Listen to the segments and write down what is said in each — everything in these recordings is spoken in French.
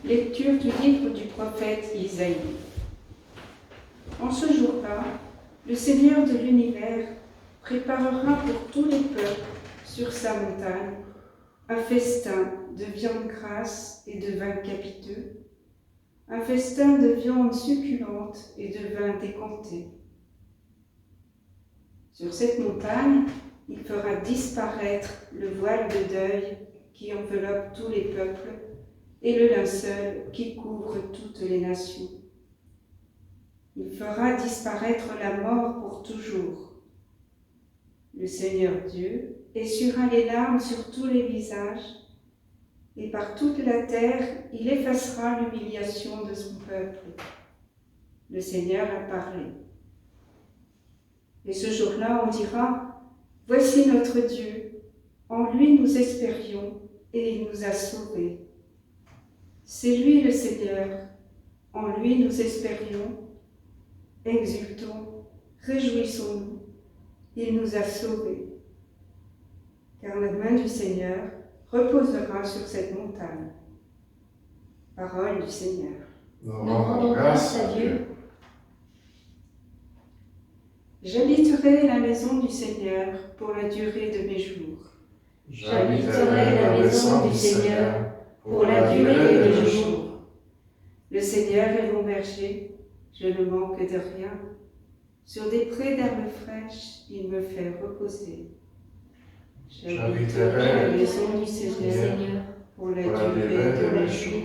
Lecture du livre du prophète Isaïe. En ce jour-là, le Seigneur de l'univers préparera pour tous les peuples sur sa montagne un festin de viande grasse et de vin capiteux, un festin de viande succulente et de vin décanté. Sur cette montagne, il fera disparaître le voile de deuil qui enveloppe tous les peuples et le linceul qui couvre toutes les nations. Il fera disparaître la mort pour toujours. Le Seigneur Dieu essuiera les larmes sur tous les visages, et par toute la terre, il effacera l'humiliation de son peuple. Le Seigneur a parlé. Et ce jour-là, on dira, « Voici notre Dieu, en lui nous espérions, et il nous a sauvés. C'est lui le Seigneur, en lui nous espérions, exultons, réjouissons-nous, il nous a sauvés. Car la main du Seigneur reposera sur cette montagne. » Parole du Seigneur. Nous rendons grâce à Dieu. J'habiterai la maison du Seigneur pour la durée de mes jours. J'habiterai la maison du Seigneur pour la durée de mes jours. Le Seigneur est mon berger, je ne manque de rien. Sur des prés d'herbes fraîches, il me fait reposer. J'habiterai la maison du Seigneur pour la durée de mes jours.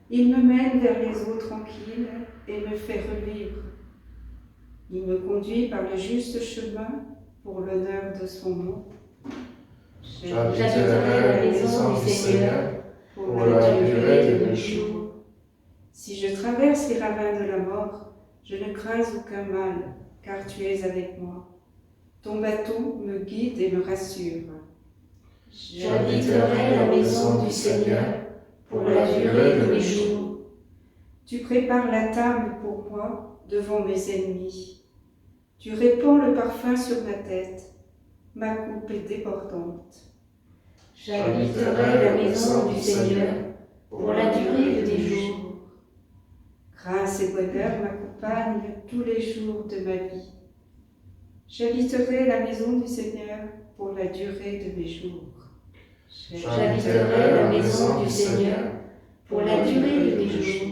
Il me mène vers les eaux tranquilles et me fait revivre. Il me conduit par le juste chemin pour l'honneur de son nom. J'habiterai la maison du Seigneur pour la durée de mes jours. Si je traverse les ravins de la mort, je ne crains aucun mal, car tu es avec moi. Ton bâton me guide et me rassure. J'habiterai la maison du Seigneur pour la durée de mes jours. Tu prépares la table pour moi devant mes ennemis. Tu répands le parfum sur ma tête. Ma coupe est débordante. J'habiterai la maison du Seigneur pour la durée de mes jours. Grâce et bonheur m'accompagnent tous les jours de ma vie. J'habiterai la maison du Seigneur pour la durée de mes jours. J'habiterai la maison du Seigneur pour la durée de mes jours.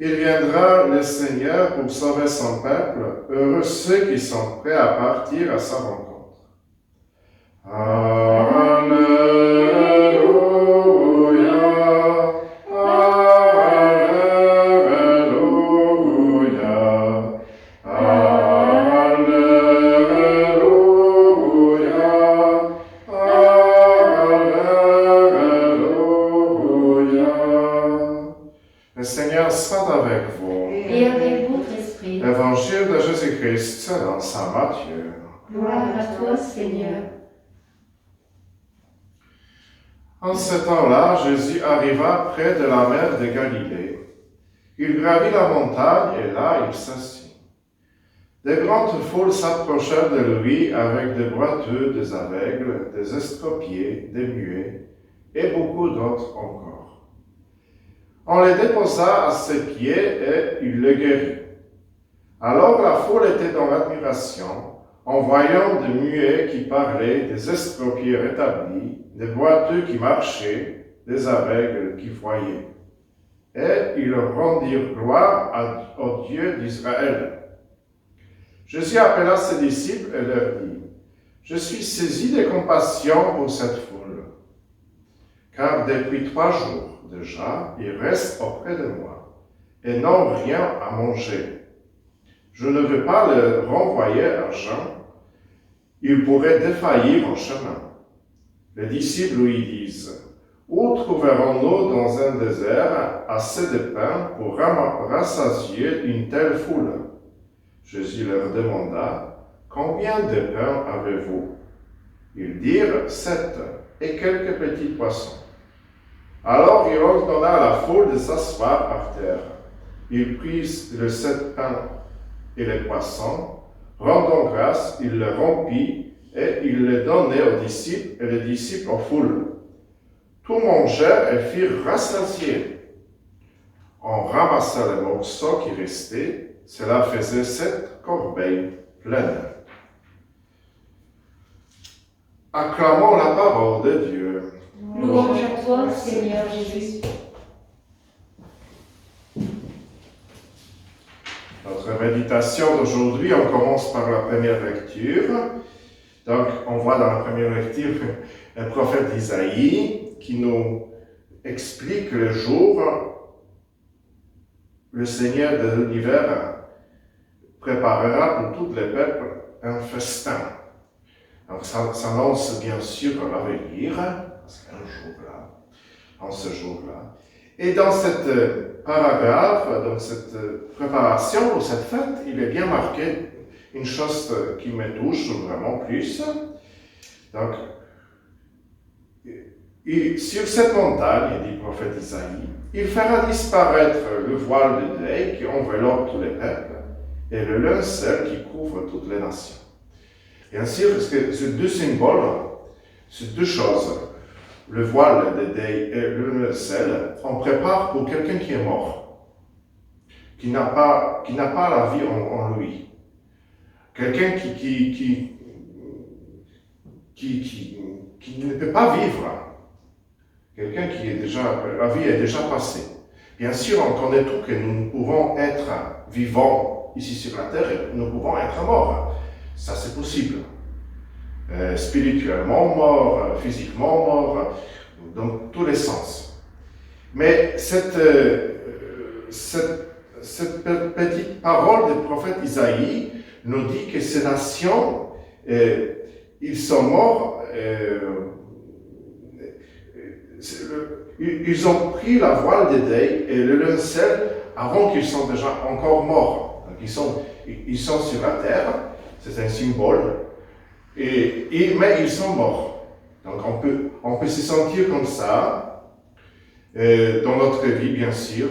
Il viendra le Seigneur pour sauver son peuple, heureux ceux qui sont prêts à partir à sa rencontre. Alléluia, Alléluia, Alléluia, Alléluia. Le Seigneur soit avec vous. Et avec votre esprit. Évangile de Jésus-Christ selon saint Matthieu. Gloire à toi, Seigneur. En ce temps-là, Jésus arriva près de la mer de Galilée. Il gravit la montagne et là, il s'assit. De grandes foules s'approchèrent de lui avec des boiteux, des aveugles, des estropiés, des muets et beaucoup d'autres encore. On les déposa à ses pieds et il les guérit. Alors la foule était dans l'admiration en voyant des muets qui parlaient, des estropiés rétablis, des boiteux qui marchaient, des aveugles qui voyaient. Et ils rendirent gloire au Dieu d'Israël. Jésus appela ses disciples et leur dit, « Je suis saisi de compassion pour cette foule, car depuis 3 jours déjà, ils restent auprès de moi et n'ont rien à manger. Je ne veux pas les renvoyer à jeun, ils pourraient défaillir en chemin. » Les disciples lui disent, Où trouverons-nous dans un désert assez de pain pour rassasier une telle foule? Jésus leur demanda, combien de pain avez-vous? Ils dirent, 7, et quelques petits poissons. Alors il ordonna à la foule de s'asseoir par terre. Il prit les 7 pains et les poissons, rendant grâce, il les rompit et il les donnait aux disciples et les disciples aux foules. Tout mangèrent et firent rassasier. On ramassa les morceaux qui restaient, cela faisait 7 corbeilles pleines. Acclamons la parole de Dieu. Louange à toi, Seigneur Jésus. Notre méditation d'aujourd'hui, on commence par la première lecture. Donc, on voit dans la première lecture le prophète Isaïe qui nous explique le jour où le Seigneur de l'univers préparera pour tous les peuples un festin. Donc, ça annonce bien sûr l'avenir, parce qu'un jour-là, en ce jour-là. Et dans cette paragraphe, dans cette préparation ou cette fête, il est bien marqué une chose qui me touche vraiment plus. Donc, sur cette montagne, dit le prophète Isaïe, il fera disparaître le voile de deuil qui enveloppe tous les peuples et le linceul qui couvre toutes les nations. Bien sûr, ces deux symboles, ces deux choses, le voile de deuil et le linceul, on prépare pour quelqu'un qui est mort, qui n'a pas la vie en lui. Quelqu'un qui ne peut pas vivre. Quelqu'un qui est déjà, la vie est déjà passée. Bien sûr, on connaît tout que nous pouvons être vivants ici sur la terre et nous pouvons être morts. Ça, c'est possible. Spirituellement mort, physiquement mort, dans tous les sens. Mais cette petite parole du prophète Isaïe nous dit que ces nations, ils sont morts, ils ont pris la voile de deuil et le linceul avant qu'ils soient déjà encore morts. Donc ils sont sur la terre, c'est un symbole, mais ils sont morts. Donc on peut se sentir comme ça dans notre vie, bien sûr,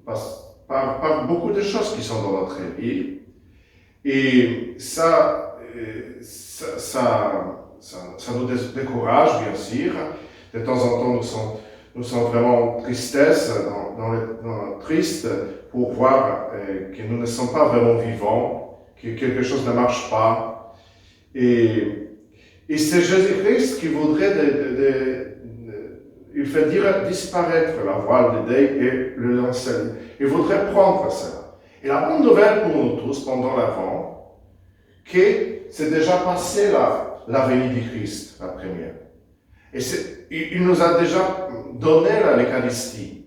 par beaucoup de choses qui sont dans notre vie. Et ça nous décourage, bien sûr. De temps en temps, nous sommes vraiment tristes pour voir que nous ne sommes pas vraiment vivants, que quelque chose ne marche pas. Et c'est Jésus-Christ qui voudrait il fait disparaître la voile de deuil et le linceul. Il voudrait prendre cela. Et la bonne nouvelle pour nous tous pendant l'Avent, que c'est déjà passé la venue du Christ, la première. Et il nous a déjà donné l'Eucharistie.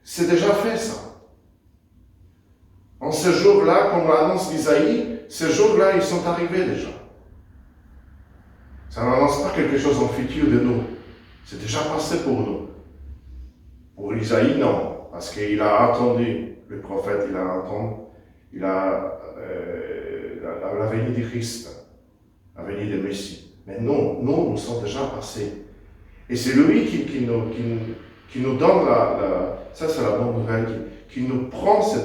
C'est déjà fait ça. En ce jour-là, comme l'annonce d'Isaïe, ces jours-là, ils sont arrivés déjà. Ça n'annonce pas quelque chose en futur de nous. C'est déjà passé pour nous. Pour Isaïe, non. Parce qu'il a attendu, le prophète, il a la venue du Christ, la venue du Messie. Mais non, nous sommes déjà passés. Et c'est lui qui nous donne ça c'est la bonne nouvelle, qui nous prend ce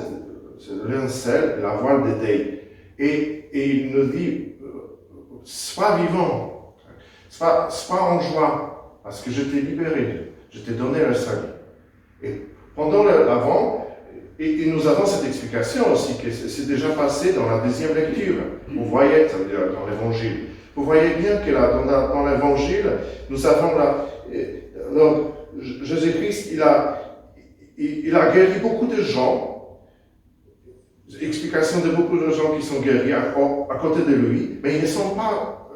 linceul, la voile de deuil. Et il nous dit, sois vivant, sois en joie, parce que je t'ai libéré, je t'ai donné le salut. Et pendant l'Avent, et nous avons cette explication aussi, que c'est déjà passé dans la deuxième lecture. Vous voyez, ça veut dire dans l'Évangile. Vous voyez bien que dans l'Évangile, nous avons Jésus-Christ, il a guéri beaucoup de gens. Explication de beaucoup de gens qui sont guéris à côté de lui, mais ils ne sont pas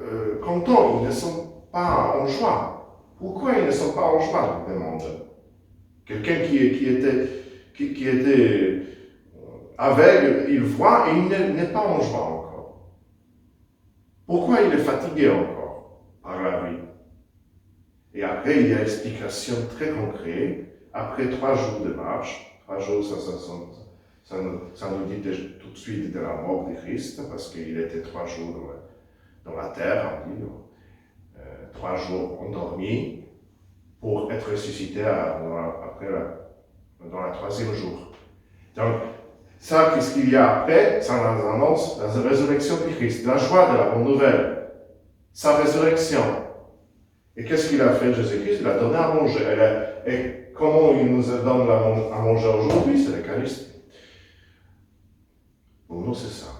contents, ils ne sont pas en joie. Pourquoi ils ne sont pas en joie, je me demande. Quelqu'un qui était aveugle, il voit et il n'est pas en joie encore. Pourquoi il est fatigué encore par la vie? Et après, il y a explication très concrète. Après 3 jours de marche, 3 jours, ça nous dit tout de suite de la mort de Christ, parce qu'il était 3 jours dans la terre, on dit, 3 jours endormis, pour être ressuscité après dans la 3e jour. Donc, ça, qu'est-ce qu'il y a après? Ça nous annonce la résurrection de Christ, la joie de la bonne nouvelle, sa résurrection. Et qu'est-ce qu'il a fait, Jésus-Christ? Il a donné à manger. Et comment il nous donne à manger aujourd'hui? C'est l'Eucharistie. Pour nous, c'est ça.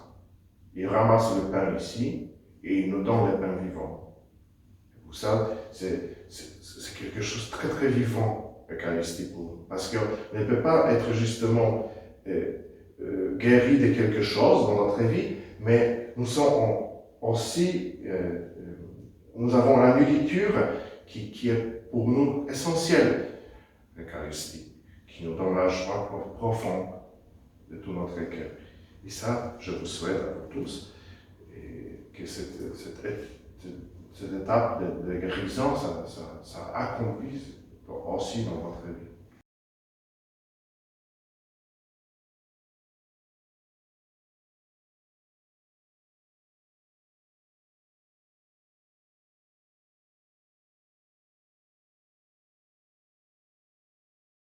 Il ramasse le pain ici et il nous donne le pain vivant. Et pour ça, c'est quelque chose de très très vivant, l'Eucharistie pour nous. Parce qu'on ne peut pas être justement guéri de quelque chose dans notre vie, mais nous sommes aussi, nous avons la nourriture qui est pour nous essentielle, l'Eucharistie, qui nous donne la joie profonde de tout notre cœur. Et ça, je vous souhaite à vous tous que cette étape de guérison, ça accomplisse aussi dans votre vie.